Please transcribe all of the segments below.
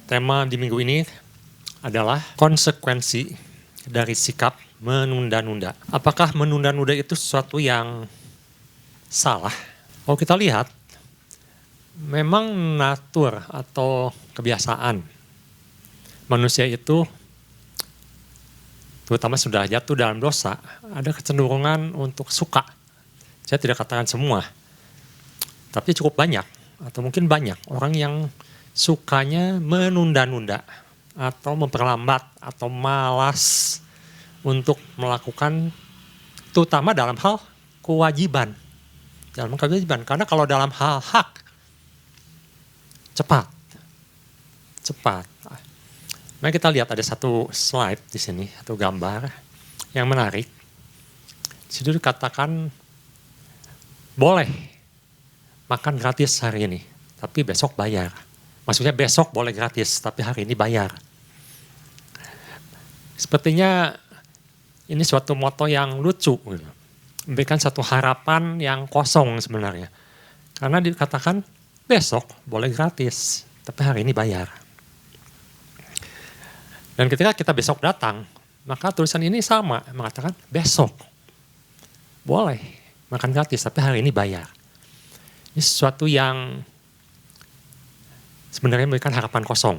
Tema di minggu ini adalah konsekuensi dari sikap menunda-nunda. Apakah menunda-nunda itu sesuatu yang salah? Kalau kita lihat, memang natur atau kebiasaan manusia itu, terutama sudah jatuh dalam dosa, ada kecenderungan untuk suka. Saya tidak katakan semua, tapi cukup banyak, atau mungkin banyak orang yang sukanya menunda-nunda atau memperlambat atau malas untuk melakukan, terutama dalam hal kewajiban. Karena kalau dalam hal hak, cepat. Mari kita lihat ada satu slide di sini, satu gambar yang menarik. Di situ dikatakan boleh makan gratis hari ini, tapi besok bayar. Maksudnya besok boleh gratis, tapi hari ini bayar. Sepertinya ini suatu moto yang lucu, memberikan satu harapan yang kosong sebenarnya. Karena dikatakan besok boleh gratis, tapi hari ini bayar. Dan ketika kita besok datang, maka tulisan ini sama, mengatakan besok boleh makan gratis, tapi hari ini bayar. Ini sesuatu yang sebenarnya memberikan harapan kosong.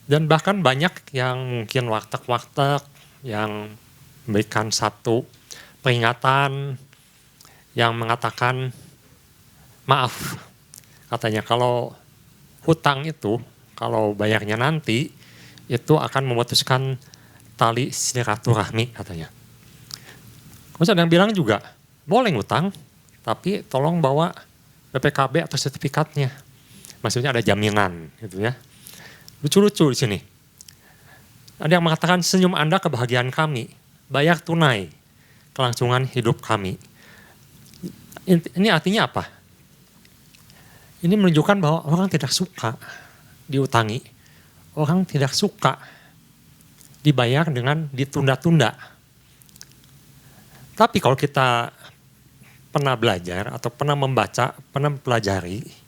Dan bahkan banyak yang mungkin warteg-warteg yang memberikan satu peringatan yang mengatakan maaf. Katanya kalau hutang itu, kalau bayarnya nanti, itu akan memutuskan tali silaturahmi katanya. Terus ada yang bilang juga, boleh ngutang, tapi tolong bawa BPKB atau sertifikatnya. Maksudnya ada jaminan gitu ya. Lucu-lucu di sini. Ada yang mengatakan senyum Anda kebahagiaan kami, bayar tunai kelangsungan hidup kami. Ini artinya apa? Ini menunjukkan bahwa orang tidak suka diutangi. Orang tidak suka dibayar dengan ditunda-tunda. Tapi kalau kita pernah belajar atau pernah membaca, pernah mempelajari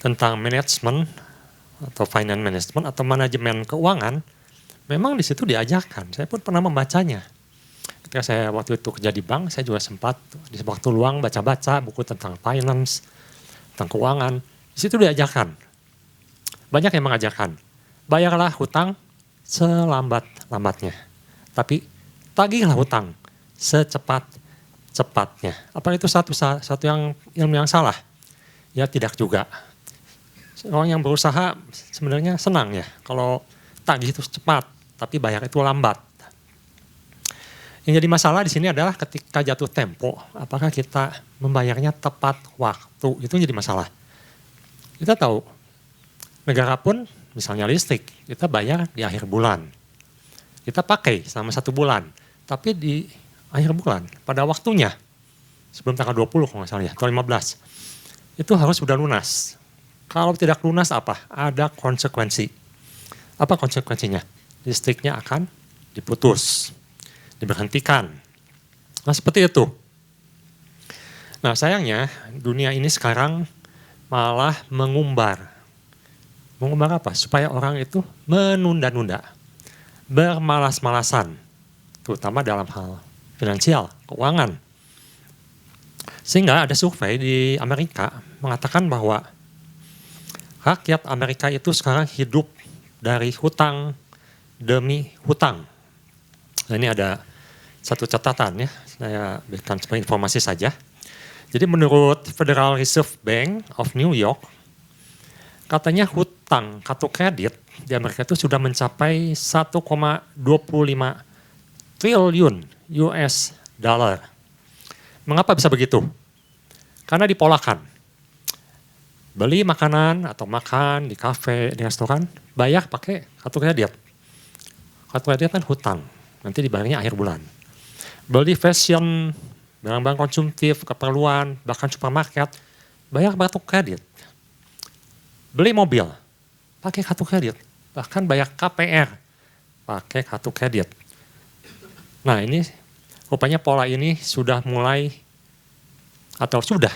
tentang manajemen atau finance management atau manajemen keuangan, memang di situ diajarkan. Saya pun pernah membacanya. Ketika saya waktu itu kerja di bank, saya juga sempat di waktu luang baca-baca buku tentang finance, tentang keuangan. Di situ diajarkan. Banyak yang mengajarkan, bayarlah hutang selambat-lambatnya. Tapi tagihlah hutang secepat-cepatnya. Apa itu satu yang ilmu yang salah? Ya tidak juga. Orang yang berusaha sebenarnya senang ya kalau tagih itu cepat, tapi bayar itu lambat. Yang jadi masalah di sini adalah ketika jatuh tempo, apakah kita membayarnya tepat waktu, itu jadi masalah. Kita tahu, negara pun misalnya listrik, kita bayar di akhir bulan. Kita pakai selama 1 bulan, tapi di akhir bulan, pada waktunya, sebelum tanggal 20 kalau nggak salah ya, atau 15, itu harus sudah lunas. Kalau tidak lunas apa? Ada konsekuensi. Apa konsekuensinya? Listriknya akan diputus, diberhentikan. Nah seperti itu. Nah sayangnya dunia ini sekarang malah mengumbar. Mengumbar apa? Supaya orang itu menunda-nunda, bermalas-malasan, terutama dalam hal finansial, keuangan. Sehingga ada survei di Amerika mengatakan bahwa rakyat Amerika itu sekarang hidup dari hutang demi hutang. Nah, ini ada satu catatan ya, saya berikan sebagai informasi saja. Jadi menurut Federal Reserve Bank of New York, katanya hutang kartu kredit di Amerika itu sudah mencapai 1,25 triliun US dollar. Mengapa bisa begitu? Karena dipolakan. Beli makanan atau makan di kafe, di restoran, bayar pakai kartu kredit. Kartu kredit kan hutang, nanti dibayarnya akhir bulan. Beli fashion, barang-barang konsumtif, keperluan, bahkan supermarket, bayar kartu kredit. Beli mobil, pakai kartu kredit. Bahkan bayar KPR, pakai kartu kredit. Nah ini, rupanya pola ini sudah mulai, atau sudah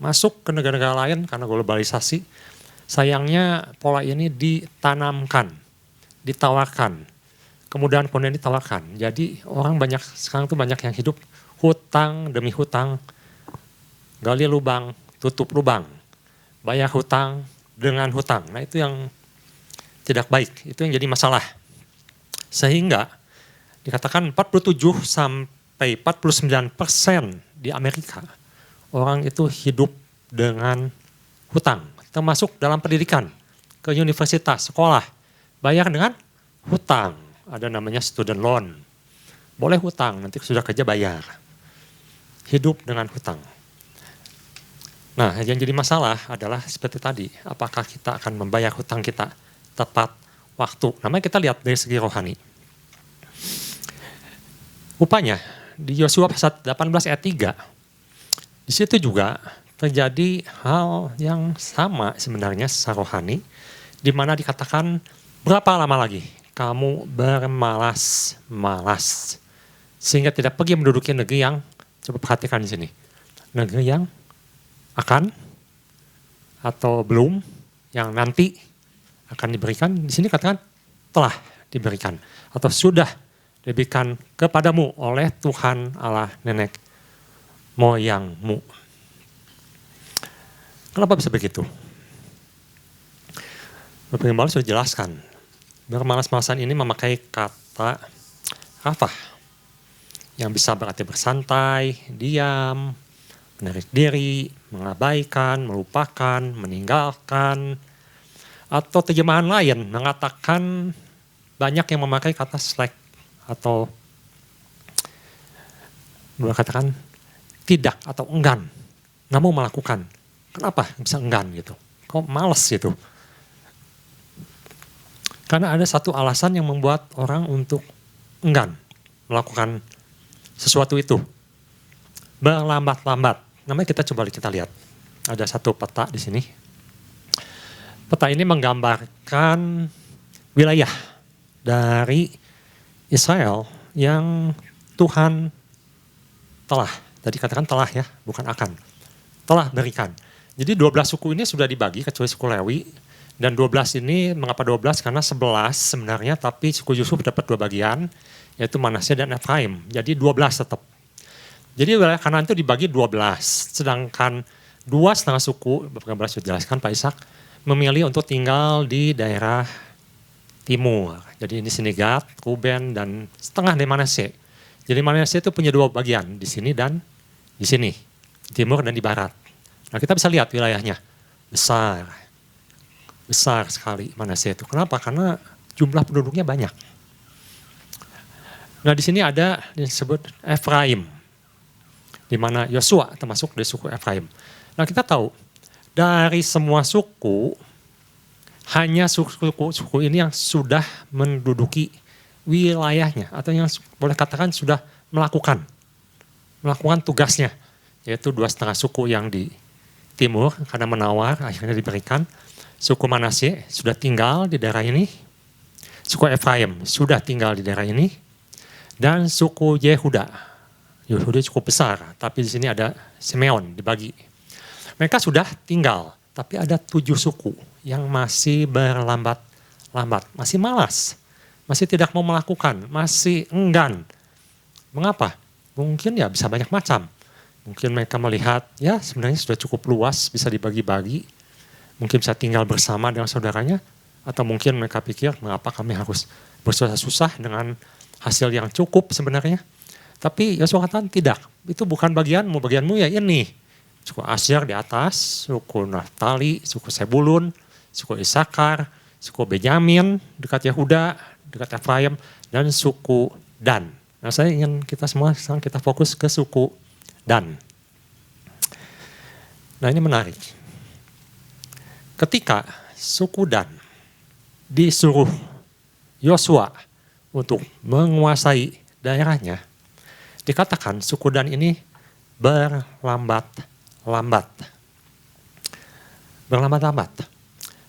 masuk ke negara-negara lain karena globalisasi, Sayangnya pola ini ditanamkan, ditawarkan, kemudian ditawarkan. Jadi orang sekarang tuh banyak yang hidup hutang demi hutang, gali lubang, tutup lubang, bayar hutang dengan hutang. Nah itu yang tidak baik, itu yang jadi masalah. Sehingga dikatakan 47 sampai 49% di Amerika orang itu hidup dengan hutang, termasuk dalam pendidikan, ke universitas, sekolah, bayar dengan hutang. Ada namanya student loan. Boleh hutang, nanti sudah kerja bayar. Hidup dengan hutang. Nah, yang jadi masalah adalah seperti tadi, apakah kita akan membayar hutang kita tepat waktu. Namanya kita lihat dari segi rohani. Rupanya di Yosua pasal 18 ayat 3, di situ juga terjadi hal yang sama sebenarnya secara rohani, di mana dikatakan berapa lama lagi kamu bermalas-malas sehingga tidak pergi menduduki negeri yang, coba perhatikan di sini, negeri yang akan atau belum, yang nanti akan diberikan. Di sini katakan telah diberikan atau sudah diberikan kepadamu oleh Tuhan Allah nenek moyangmu. Kenapa bisa begitu? Bapak Gembala sudah jelaskan. Bermalas-malasan ini memakai kata rafah yang bisa berarti bersantai, diam, menarik diri, mengabaikan, melupakan, meninggalkan, atau terjemahan lain mengatakan banyak yang memakai kata slack atau mengatakan tidak atau enggan, nggak mau melakukan. Kenapa bisa enggan gitu? Kok males gitu? Karena ada satu alasan yang membuat orang untuk enggan melakukan sesuatu itu. Berlambat-lambat. Namanya kita lihat. Ada satu peta di sini. Peta ini menggambarkan wilayah dari Israel yang Tuhan telah, tadi katakan telah ya, bukan akan. Telah berikan. Jadi 12 suku ini sudah dibagi kecuali suku Lewi. Dan 12 ini, mengapa 12? Karena 11 sebenarnya, tapi suku Yusuf dapat 2 bagian, yaitu Manasye dan Efraim. Jadi 12 tetap. Jadi wilayah Kanaan itu dibagi 12, sedangkan 2,5 suku, Bapak Gembala sudah jelaskan Pak Ishak, memilih untuk tinggal di daerah timur. Jadi ini sini Gad, Ruben, dan setengah dari Manasye. Jadi Manasye itu punya 2 bagian, di sini dan di sini, di timur dan di barat. Nah kita bisa lihat wilayahnya, besar sekali Manasye itu. Kenapa? Karena jumlah penduduknya banyak. Nah di sini ada disebut Efraim, di mana Yosua termasuk dari suku Efraim. Nah kita tahu dari semua suku hanya suku ini yang sudah menduduki wilayahnya atau yang boleh katakan sudah melakukan tugasnya, yaitu 2,5 suku yang di timur karena menawar akhirnya diberikan. Suku Manasye sudah tinggal di daerah ini, suku Efraim sudah tinggal di daerah ini, dan suku Yehuda cukup besar, tapi di sini ada Simeon dibagi. Mereka sudah tinggal, tapi ada 7 suku yang masih berlambat-lambat, masih malas, masih tidak mau melakukan, masih enggan. Mengapa? Mungkin ya bisa banyak macam. Mungkin mereka melihat ya sebenarnya sudah cukup luas, bisa dibagi-bagi. Mungkin bisa tinggal bersama dengan saudaranya, atau mungkin mereka pikir mengapa kami harus bersusah-susah dengan hasil yang cukup sebenarnya. Tapi Yosua katakan tidak, itu bukan bagianmu ya ini. Suku Asyir di atas, suku Naftali, suku Sebulun, suku Isakar, suku Benyamin, dekat Yehuda, dekat Efraim, dan suku Dan. Nah saya ingin kita semua sekarang kita fokus ke suku Dan. Nah ini menarik. Ketika suku Dan disuruh Yosua untuk menguasai daerahnya, dikatakan suku Dan ini berlambat-lambat.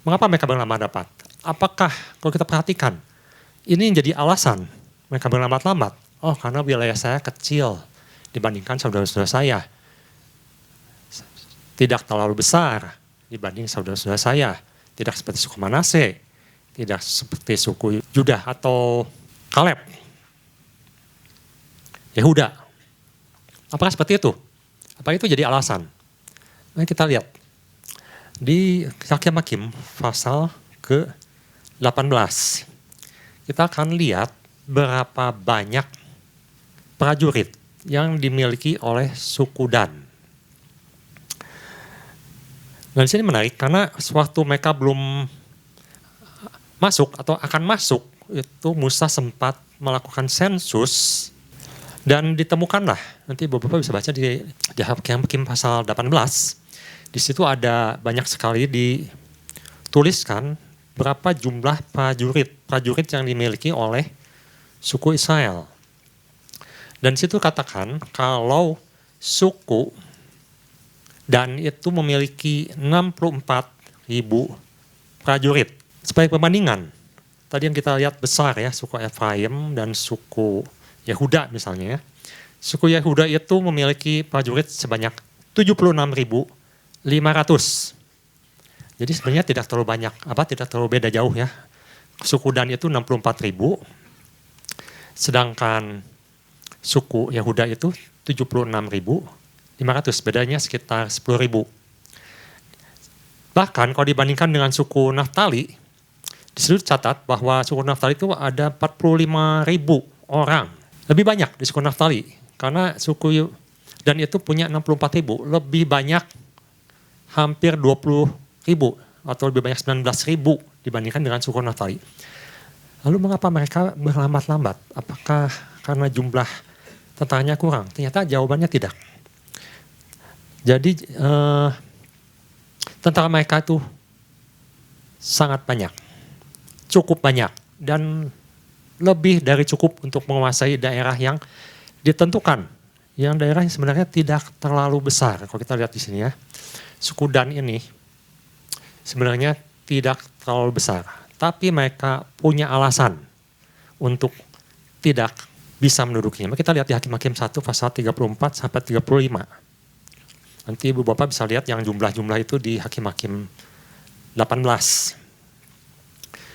Mengapa mereka berlambat-lambat? Apakah kalau kita perhatikan, ini jadi alasan mereka berlambat-lambat? Oh karena wilayah saya kecil dibandingkan saudara-saudara saya. Tidak terlalu besar dibanding saudara-saudara saya. tidak seperti suku Manase, tidak seperti suku Yudah atau Kaleb, Yehuda. Apakah seperti itu? Apa itu jadi alasan? Mari kita lihat di Hakim-Hakim pasal ke-18. Kita akan lihat berapa banyak prajurit yang dimiliki oleh suku Dan. Dan di sini menarik karena sewaktu mereka belum masuk atau akan masuk, itu Musa sempat melakukan sensus dan ditemukanlah, nanti Bapak bisa baca di Hakim pasal 18, di situ ada banyak sekali dituliskan berapa jumlah prajurit yang dimiliki oleh suku Israel. Dan di situ katakan kalau suku Dan itu memiliki 64.000 prajurit. Sebagai perbandingan, tadi yang kita lihat besar ya, suku Efraim dan suku Yehuda misalnya ya. Suku Yehuda itu memiliki prajurit sebanyak 76.500. Jadi sebenarnya tidak terlalu banyak, tidak terlalu beda jauh ya. Suku Dan itu 64.000, sedangkan suku Yehuda itu 76.500, bedanya sekitar 10.000. Bahkan kalau dibandingkan dengan suku Naftali, di situ catat bahwa suku Naftali itu ada 45.000 orang. Lebih banyak di suku Naftali, karena suku Dan itu punya 64.000, lebih banyak hampir 20.000 atau lebih banyak 19.000 dibandingkan dengan suku Naftali. Lalu mengapa mereka berlambat-lambat? Apakah karena jumlah tentaranya kurang? Ternyata jawabannya tidak. Jadi tentara mereka itu sangat banyak, cukup banyak, dan lebih dari cukup untuk menguasai daerah yang ditentukan. Yang daerah yang sebenarnya tidak terlalu besar. Kalau kita lihat di sini ya, suku Dan ini sebenarnya tidak terlalu besar. Tapi mereka punya alasan untuk tidak bisa mendudukinya. Kita lihat di Hakim-Hakim 1 pasal 34 sampai 35. Nanti Ibu Bapak bisa lihat yang jumlah-jumlah itu di Hakim-Hakim 18.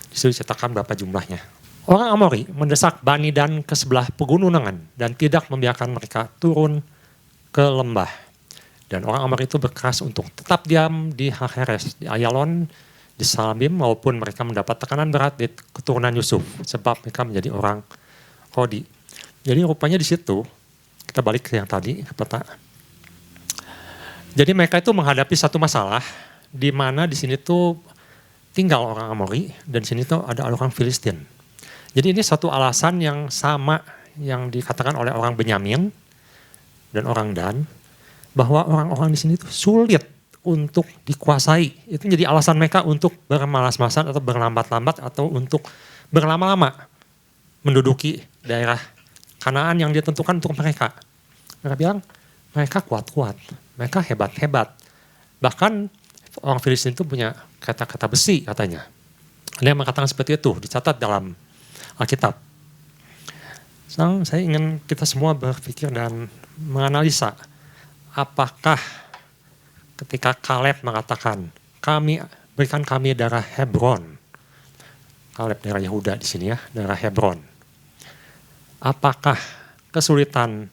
Di situ diceritakan berapa jumlahnya. Orang Amori mendesak Bani Dan ke sebelah pegunungan dan tidak membiarkan mereka turun ke lembah. Dan orang Amori itu berkeras untuk tetap diam di Haheres, di Ayalon, di Salbim, maupun mereka mendapat tekanan berat di keturunan Yusuf sebab mereka menjadi orang Kodi. Jadi rupanya di situ, kita balik ke yang tadi, ke peta. Jadi mereka itu menghadapi satu masalah di mana di sini tuh tinggal orang Amori dan di sini tuh ada orang Filistin. Jadi ini satu alasan yang sama yang dikatakan oleh orang Benyamin dan orang Dan, bahwa orang-orang di sini tuh sulit untuk dikuasai. Itu jadi alasan mereka untuk bermalas-malasan atau berlambat-lambat atau untuk berlama-lama menduduki daerah Kanaan yang ditentukan untuk mereka. Mereka bilang mereka kuat-kuat, mereka hebat-hebat. Bahkan orang Filistin itu punya kata-kata besi katanya. Ada yang mengatakan seperti itu, dicatat dalam Alkitab. Saya ingin kita semua berpikir dan menganalisa apakah ketika Kaleb mengatakan, berikan kami daerah Hebron. Kaleb daerah Yehuda di sini ya, daerah Hebron. Apakah kesulitan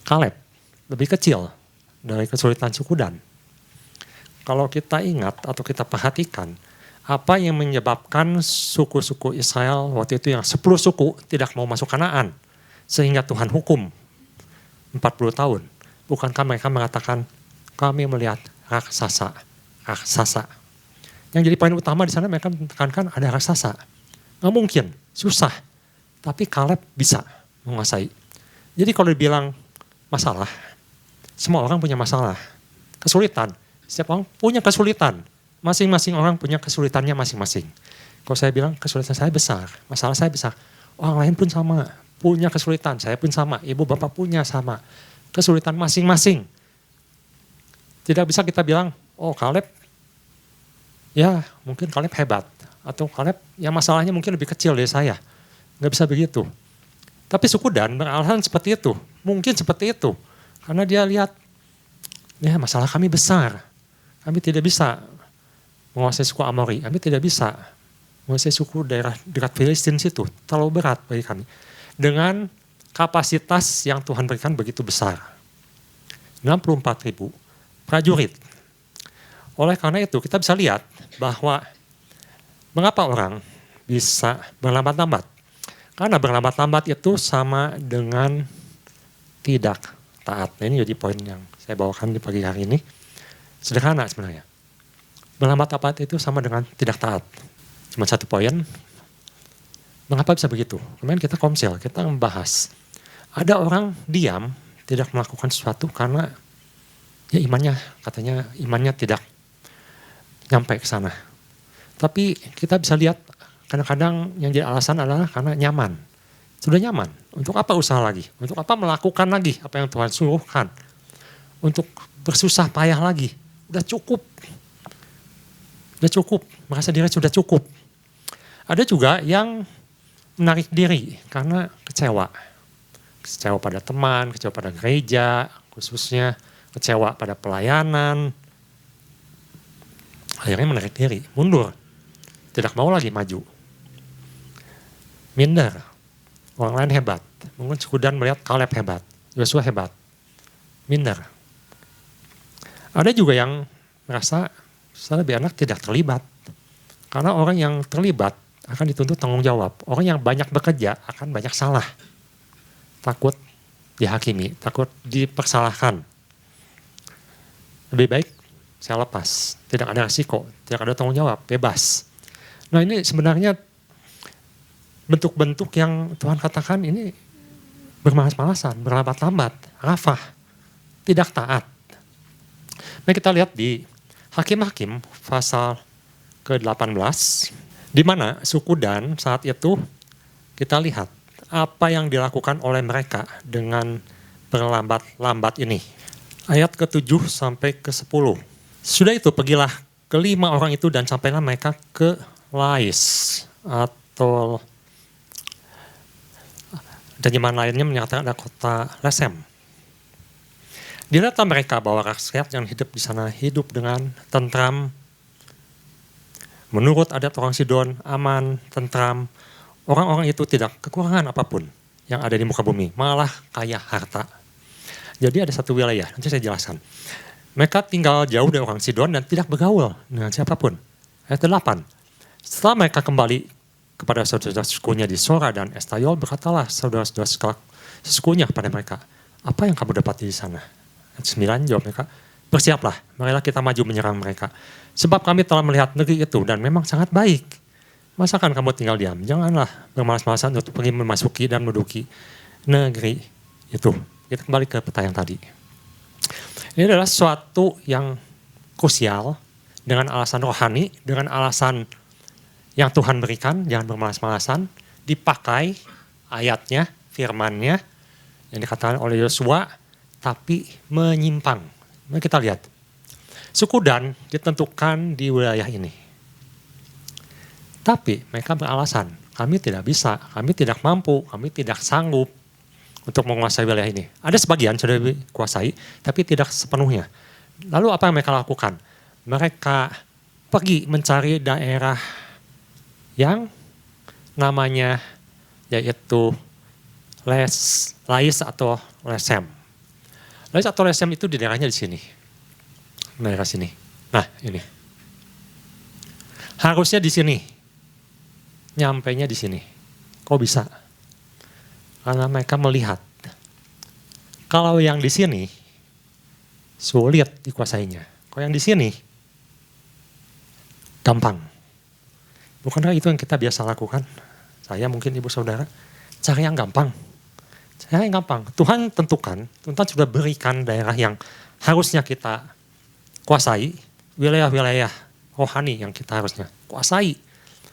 Kaleb lebih kecil dari kesulitan suku Dan? Kalau kita ingat atau kita perhatikan, apa yang menyebabkan suku-suku Israel waktu itu yang 10 suku tidak mau masuk Kanaan, sehingga Tuhan hukum 40 tahun. Bukankah mereka mengatakan, kami melihat raksasa. Yang jadi poin utama di sana mereka menekankan ada raksasa. Nggak mungkin, susah. Tapi Kaleb bisa menguasai. Jadi kalau dibilang masalah, semua orang punya masalah. Kesulitan, setiap orang punya kesulitan. Masing-masing orang punya kesulitannya masing-masing. Kalau saya bilang kesulitan saya besar, masalah saya besar. Orang lain pun sama, punya kesulitan. Saya pun sama, ibu bapak punya sama. Kesulitan masing-masing. Tidak bisa kita bilang, oh Kaleb, ya mungkin Kaleb hebat. Atau Kaleb, ya masalahnya mungkin lebih kecil dari saya. Nggak bisa begitu. Tapi suku Dan beralasan seperti itu. Mungkin seperti itu. Karena dia lihat, ya masalah kami besar. Kami tidak bisa menguasai suku Amori, kami tidak bisa menguasai suku daerah dekat Filistin situ, terlalu berat bagi kami. Dengan kapasitas yang Tuhan berikan begitu besar. 64.000 prajurit. Oleh karena itu kita bisa lihat bahwa mengapa orang bisa berlambat-lambat. Karena berlambat-lambat itu sama dengan tidak taat. Nah, ini jadi poin yang saya bawakan di pagi hari ini. Sederhana sebenarnya. Berlambat-lambat itu sama dengan tidak taat. Cuma satu poin. Mengapa bisa begitu? Kemarin kita komsel, kita membahas. Ada orang diam, tidak melakukan sesuatu karena ya katanya imannya tidak nyampe ke sana. Tapi kita bisa lihat kadang-kadang yang jadi alasan adalah karena nyaman. Sudah nyaman. Untuk apa usaha lagi? Untuk apa melakukan lagi apa yang Tuhan suruhkan? Untuk bersusah payah lagi. Udah cukup. Udah cukup. Merasa diri sudah cukup. Ada juga yang menarik diri karena kecewa. Kecewa pada teman, kecewa pada gereja, khususnya kecewa pada pelayanan. Akhirnya menarik diri, mundur. Tidak mau lagi maju. Minder. Orang lain hebat. Mungkin sekedar melihat Kaleb hebat. Yosua hebat. Minder. Ada juga yang merasa saya lebih enak tidak terlibat. Karena orang yang terlibat akan dituntut tanggung jawab. Orang yang banyak bekerja akan banyak salah. Takut dihakimi, takut dipersalahkan. Lebih baik saya lepas. Tidak ada risiko, tidak ada tanggung jawab, bebas. Nah ini sebenarnya bentuk-bentuk yang Tuhan katakan ini bermalas-malasan, berlambat-lambat, rafah, tidak taat. Nah kita lihat di Hakim-Hakim pasal ke-18, di mana suku Dan saat itu kita lihat apa yang dilakukan oleh mereka dengan berlambat-lambat ini. Ayat ke-7 sampai ke-10. Sudah itu pergilah kelima orang itu dan sampailah mereka ke Lais atau terjemahan lainnya menyatakan ada kota Lesem. Dilihatlah mereka bahwa rakyat yang hidup di sana hidup dengan tentram. Menurut adat orang Sidon, aman, tentram. Orang-orang itu tidak kekurangan apapun yang ada di muka bumi, malah kaya harta. Jadi ada satu wilayah, nanti saya jelaskan. Mereka tinggal jauh dari orang Sidon dan tidak bergaul dengan siapapun. Ayat 8. Setelah mereka kembali kepada saudara sukunya di Sora dan Estayol, berkatalah saudara-saudara sesukunya kepada mereka, apa yang kamu dapati di sana? Ayat 9 jawab mereka, bersiaplah, marilah kita maju menyerang mereka. Sebab kami telah melihat negeri itu dan memang sangat baik. Masakan kamu tinggal diam? Janganlah bermalas-malasan untuk pergi memasuki dan menduduki negeri itu. Kita kembali ke peta yang tadi. Ini adalah sesuatu yang krusial dengan alasan rohani, dengan alasan yang Tuhan berikan, jangan bermalas-malasan, dipakai ayatnya, firmannya, yang dikatakan oleh Yosua, tapi menyimpang. Mari kita lihat. Suku Dan ditentukan di wilayah ini. Tapi mereka beralasan, kami tidak bisa, kami tidak mampu, kami tidak sanggup untuk menguasai wilayah ini. Ada sebagian sudah dikuasai, tapi tidak sepenuhnya. Lalu apa yang mereka lakukan? Mereka pergi mencari daerah yang namanya yaitu Lais atau Lesem. Lais atau Lesem itu di daerahnya di sini. Daerah sini. Nah ini. Harusnya di sini. Nyampainya di sini. Kok bisa? Karena mereka melihat. Kalau yang di sini sulit dikuasainya. Kalau yang di sini gampang. Bukankah itu yang kita biasa lakukan? Saya mungkin ibu saudara. Cari yang gampang. Cari yang gampang. Tuhan tentukan. Tuhan sudah berikan daerah yang harusnya kita kuasai. Wilayah-wilayah rohani yang kita harusnya kuasai.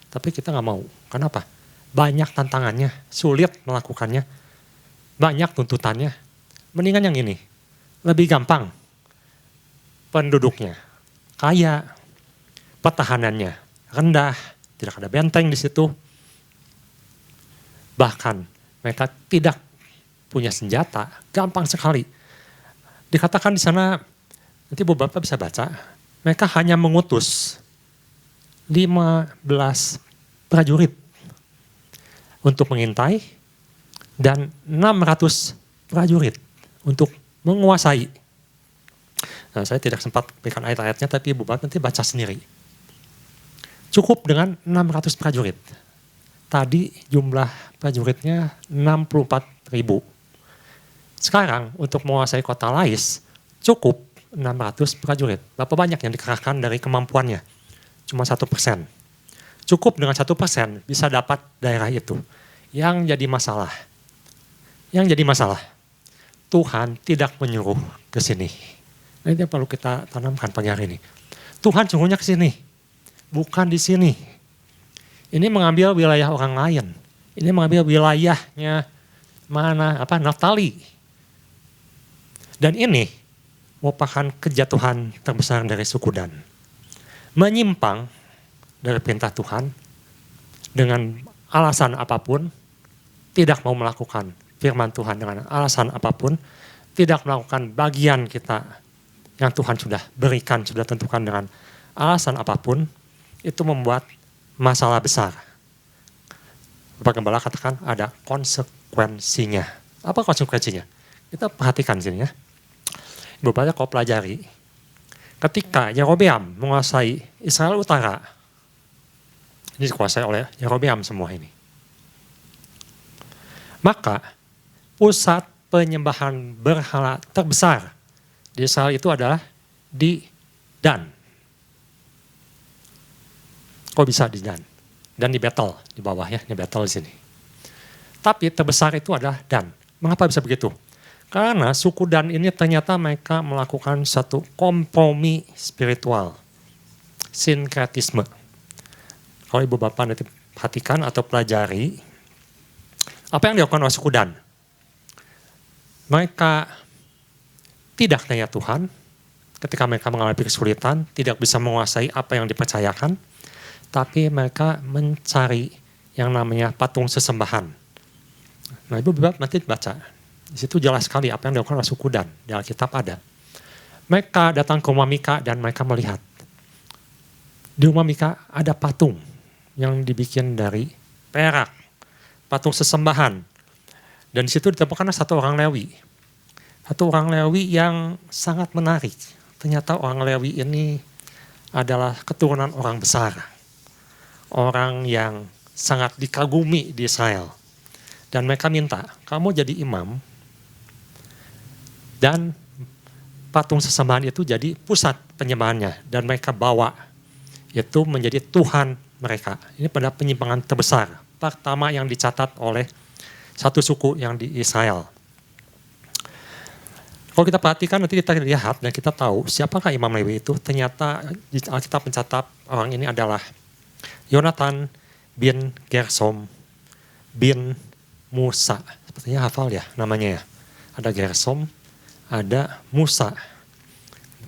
Tapi kita gak mau. Kenapa? Banyak tantangannya, sulit melakukannya, banyak tuntutannya. Mendingan yang ini, lebih gampang. Penduduknya kaya, pertahanannya rendah, tidak ada benteng di situ. Bahkan mereka tidak punya senjata, gampang sekali. Dikatakan di sana, nanti Bapak bisa baca, mereka hanya mengutus 15 prajurit untuk mengintai dan 600 prajurit untuk menguasai. Nah, saya tidak sempat berikan ayat-ayatnya, tapi Ibu Bapak nanti baca sendiri. Cukup dengan 600 prajurit. Tadi jumlah prajuritnya 64.000. Sekarang untuk menguasai kota Lais cukup 600 prajurit. Berapa banyak yang dikerahkan dari kemampuannya? Cuma 1%. Cukup dengan 1% bisa dapat daerah itu. Yang jadi masalah, Tuhan tidak menyuruh ke sini. Nah, ini yang perlu kita tanamkan pagi hari ini. Tuhan suruhnya ke sini, bukan di sini. Ini mengambil wilayah orang lain. Ini mengambil wilayahnya Naftali. Dan ini merupakan kejatuhan terbesar dari suku Dan. Menyimpang dari perintah Tuhan dengan alasan apapun, tidak mau melakukan firman Tuhan dengan alasan apapun, tidak melakukan bagian kita yang Tuhan sudah berikan, sudah tentukan dengan alasan apapun, itu membuat masalah besar. Bapak Gembala katakan ada konsekuensinya. Apa konsekuensinya? Kita perhatikan sini ya. Ibu Bapak kau pelajari. Ketika Yerobeam menguasai Israel Utara, ini dikuasai oleh Yerobeam semua ini. Maka pusat penyembahan berhala terbesar di Israel itu adalah di Dan. Kok bisa di Dan? Dan di Betel di bawah ya, di Betel di sini. Tapi terbesar itu adalah Dan. Mengapa bisa begitu? Karena suku Dan ini ternyata mereka melakukan satu kompromi spiritual, sinkretisme. Kalau Ibu Bapak nanti perhatikan atau pelajari, apa yang dilakukan oleh suku Dan? Mereka tidak tanya Tuhan, ketika mereka mengalami kesulitan, tidak bisa menguasai apa yang dipercayakan, tapi mereka mencari yang namanya patung sesembahan. Nah, Ibu Bapak nanti baca. Di situ jelas sekali apa yang dilakukan oleh suku Dan. Di Alkitab ada. Mereka datang ke rumah Mika dan mereka melihat. Di rumah Mika ada patung yang dibikin dari perak. Patung sesembahan. Dan di situ ditemukan satu orang Lewi. Satu orang Lewi yang sangat menarik. Ternyata orang Lewi ini adalah keturunan orang besar. Orang yang sangat dikagumi di Israel. Dan mereka minta, kamu jadi imam. Dan patung sesembahan itu jadi pusat penyembahannya. Dan mereka bawa itu menjadi Tuhan mereka. Ini pada penyimpangan terbesar. Pertama yang dicatat oleh satu suku yang di Israel. Kalau kita perhatikan nanti kita lihat dan kita tahu siapakah Imam Lewi itu. Ternyata kita mencatat orang ini adalah Yonatan bin Gersom bin Musa. Sepertinya hafal ya namanya ya. Ada Gersom, ada Musa.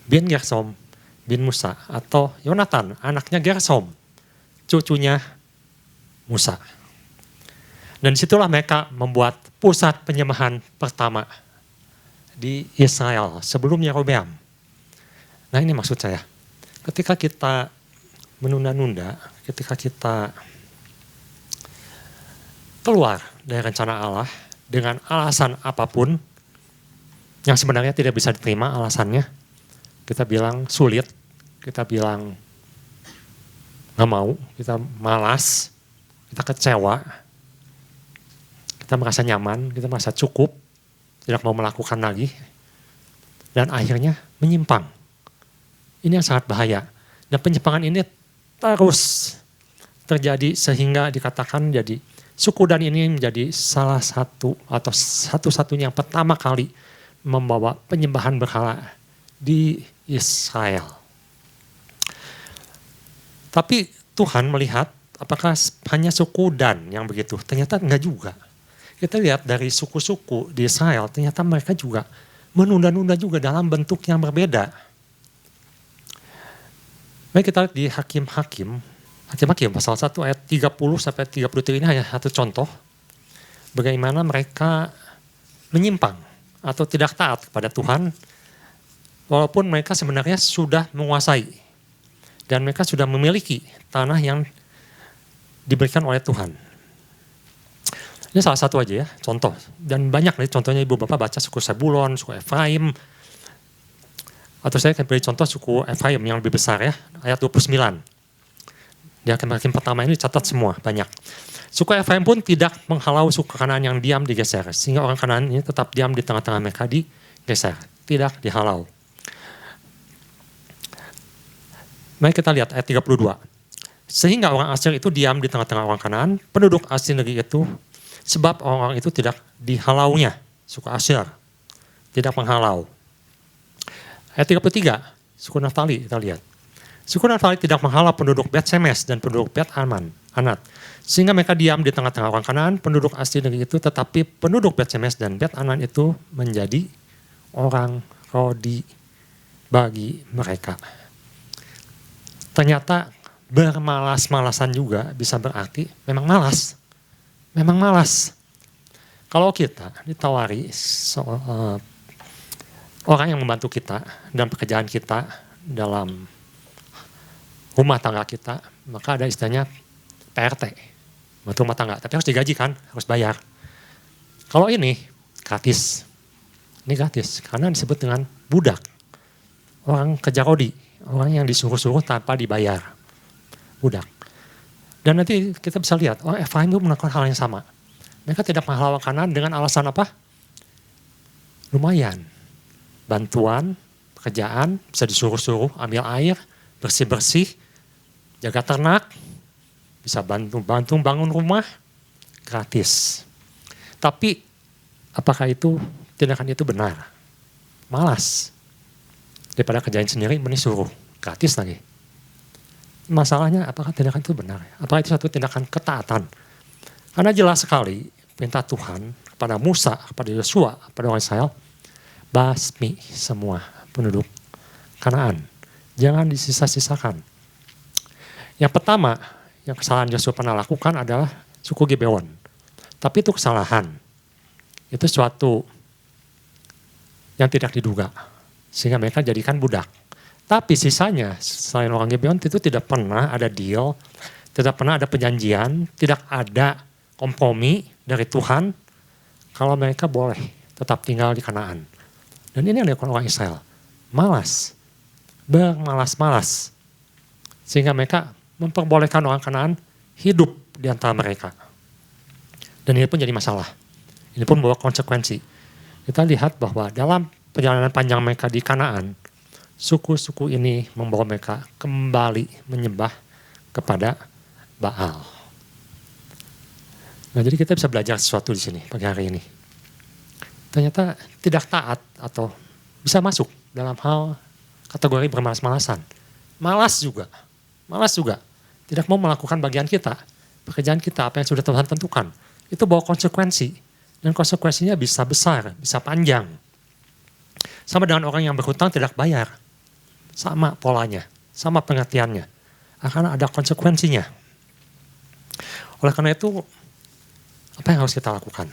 Bin Gersom bin Musa. Atau Yonatan, anaknya Gersom. Cucunya Musa. Dan disitulah mereka membuat pusat penyembahan pertama di Israel sebelum Yerobeam. Nah ini maksud saya. Ketika kita menunda-nunda, ketika kita keluar dari rencana Allah dengan alasan apapun yang sebenarnya tidak bisa diterima alasannya, kita bilang sulit, kita bilang nggak mau, kita malas, kita kecewa, kita merasa nyaman, kita merasa cukup, tidak mau melakukan lagi, dan akhirnya menyimpang. Ini yang sangat bahaya. Dan penyimpangan ini terus terjadi sehingga dikatakan jadi suku Dan ini menjadi salah satu atau satu-satunya yang pertama kali membawa penyembahan berhala di Israel. Tapi Tuhan melihat apakah hanya suku Dan yang begitu? Ternyata enggak juga. Kita lihat dari suku-suku di Israel, ternyata mereka juga menunda-nunda juga dalam bentuk yang berbeda. Mari kita lihat di Hakim-Hakim pasal 1 ayat 30 sampai 33 ini hanya satu contoh. Bagaimana mereka menyimpang atau tidak taat kepada Tuhan, walaupun mereka sebenarnya sudah menguasai. dan mereka sudah memiliki tanah yang diberikan oleh Tuhan. Ini salah satu aja ya, contoh. Dan banyak nih contohnya ibu bapak baca suku Sebulon, suku Efraim. Atau saya akan beri contoh suku Efraim yang lebih besar ya, ayat 29. Di Hakim pertama ini catat semua, banyak. Suku Efraim pun tidak menghalau suku Kanaan yang diam digeser. Sehingga orang Kanaan ini tetap diam di tengah-tengah mereka digeser. Tidak dihalau. Mari kita lihat ayat 32. Sehingga orang Asyur itu diam di tengah-tengah orang Kanaan, penduduk asli negeri itu, sebab orang-orang itu tidak dihalaunya, suku Asyur, tidak menghalau. Ayat 33, suku Naftali kita lihat. Suku Naftali tidak menghalau penduduk Bet Semes dan penduduk Bet Anat. Sehingga mereka diam di tengah-tengah orang Kanaan, penduduk asli negeri itu, tetapi penduduk Bet Semes dan Bet Anat itu menjadi orang Rodi bagi mereka. Ternyata bermalas-malasan juga bisa berarti memang malas. Memang malas. Kalau kita ditawari orang yang membantu kita dan pekerjaan kita dalam rumah tangga kita, maka ada istilahnya PRT, bantu rumah tangga. Tapi harus digaji kan, harus bayar. Kalau ini gratis. Ini gratis karena disebut dengan budak. Orang kerja rodi, orang yang disuruh-suruh tanpa dibayar. Budak. Dan nanti kita bisa lihat, Efraim itu melakukan hal yang sama. Mereka tidak menghalau Kanaan dengan alasan apa? Lumayan. Bantuan, pekerjaan, bisa disuruh-suruh, ambil air, bersih-bersih, jaga ternak, bisa bantu bangun rumah, gratis. Tapi apakah tindakan itu benar? Malas. Daripada kerjain sendiri, mending suruh, gratis lagi. Masalahnya apakah tindakan itu benar? Apakah itu satu tindakan ketaatan? Karena jelas sekali perintah Tuhan kepada Musa, kepada Yosua, kepada orang Israel, basmi semua penduduk Kanaan. Jangan disisa-sisakan. Yang pertama, yang kesalahan Yosua pernah lakukan adalah suku Gibeon. Tapi itu kesalahan. Itu suatu yang tidak diduga. Sehingga mereka jadikan budak. Tapi sisanya, selain orang Gibeon itu tidak pernah ada deal, tidak pernah ada perjanjian, tidak ada kompromi dari Tuhan kalau mereka boleh tetap tinggal di Kanaan. Dan ini yang dilakukan orang Israel. Malas, bermalas-malas. Sehingga mereka memperbolehkan orang Kanaan hidup di antara mereka. Dan ini pun jadi masalah. Ini pun membawa konsekuensi. Kita lihat bahwa dalam perjalanan panjang mereka di Kanaan, suku-suku ini membawa mereka kembali menyembah kepada Baal. Nah, jadi kita bisa belajar sesuatu di sini pagi hari ini. Ternyata tidak taat atau bisa masuk dalam hal kategori bermalas-malasan. Malas juga. Tidak mau melakukan bagian kita, pekerjaan kita, apa yang sudah Tuhan tentukan. Itu bawa konsekuensi. Dan konsekuensinya bisa besar, bisa panjang. Sama dengan orang yang berhutang tidak bayar. Sama polanya, sama pengertiannya. Akan ada konsekuensinya. Oleh karena itu, apa yang harus kita lakukan?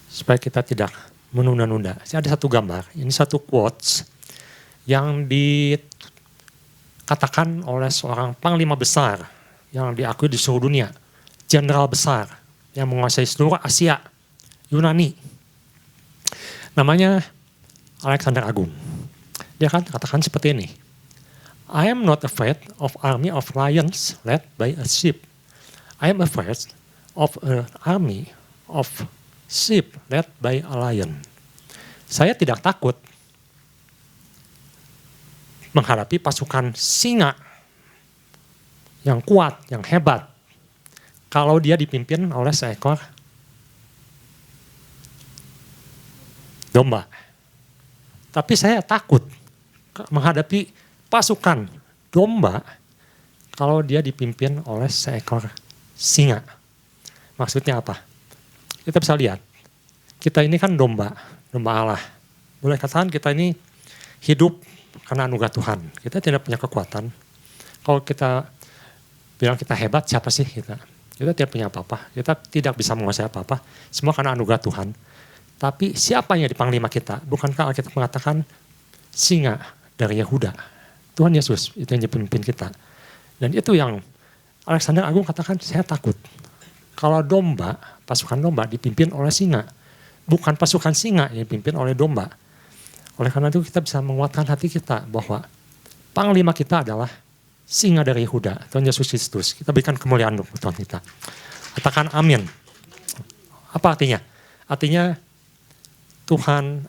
Supaya kita tidak menunda-nunda. Saya ada satu gambar, ini satu quotes yang dikatakan oleh seorang panglima besar yang diakui di seluruh dunia. Jenderal besar yang menguasai seluruh Asia, Yunani. Namanya Alexander Agung. Dia kan katakan seperti ini. I am not afraid of army of lions led by a sheep. I am afraid of an army of sheep led by a lion. Saya tidak takut menghadapi pasukan singa yang kuat, yang hebat, kalau dia dipimpin oleh seekor domba. Tapi saya takut menghadapi pasukan domba kalau dia dipimpin oleh seekor singa. Maksudnya apa? Kita bisa lihat, kita ini kan domba Allah. Boleh katakan kita ini hidup karena anugerah Tuhan. Kita tidak punya kekuatan. Kalau kita bilang kita hebat, siapa sih kita? Kita tidak punya apa-apa. Kita tidak bisa menguasai apa-apa. Semua karena anugerah Tuhan. Tapi siapa yang di panglima kita? Bukankah Alkitab mengatakan singa dari Yehuda? Tuhan Yesus itu yang pemimpin kita. Dan itu yang Alexander Agung katakan, saya takut. Kalau domba, pasukan domba dipimpin oleh singa. Bukan pasukan singa yang dipimpin oleh domba. Oleh karena itu kita bisa menguatkan hati kita bahwa panglima kita adalah singa dari Yehuda, Tuhan Yesus Kristus. Kita berikan kemuliaan untuk Tuhan kita. Katakan amin. Apa artinya? Artinya Tuhan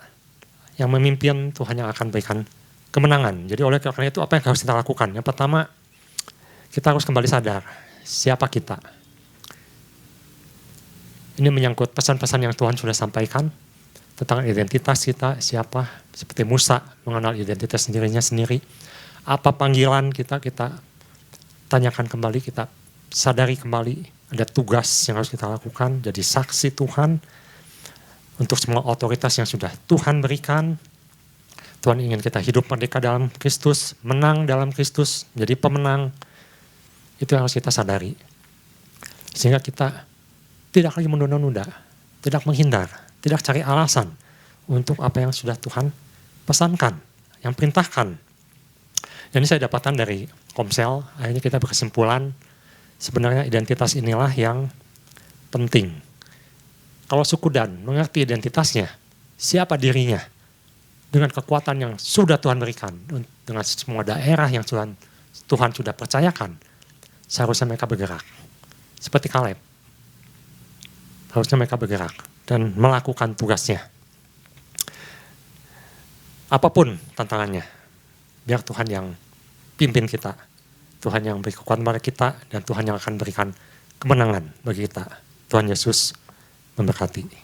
yang memimpin, Tuhan yang akan berikan kemenangan. Jadi oleh karena itu apa yang harus kita lakukan? Yang pertama, kita harus kembali sadar siapa kita. Ini menyangkut pesan-pesan yang Tuhan sudah sampaikan tentang identitas kita, siapa. Seperti Musa mengenal identitas dirinya sendiri. Apa panggilan kita tanyakan kembali, kita sadari kembali. Ada tugas yang harus kita lakukan, jadi saksi Tuhan untuk semua otoritas yang sudah Tuhan berikan. Tuhan ingin kita hidup merdeka dalam Kristus, menang dalam Kristus, jadi pemenang. Itu yang harus kita sadari. Sehingga kita tidak lagi menunda-nunda, tidak menghindar, tidak cari alasan untuk apa yang sudah Tuhan pesankan, yang perintahkan. Dan ini saya dapatkan dari Komsel, akhirnya kita berkesimpulan, sebenarnya identitas inilah yang penting. Kalau suku Dan mengerti identitasnya, siapa dirinya, dengan kekuatan yang sudah Tuhan berikan, dengan semua daerah yang Tuhan sudah percayakan, seharusnya mereka bergerak. Seperti Kaleb. Harusnya mereka bergerak dan melakukan tugasnya. Apapun tantangannya, biar Tuhan yang pimpin kita. Tuhan yang beri kekuatan pada kita dan Tuhan yang akan berikan kemenangan bagi kita. Tuhan Yesus memberkati.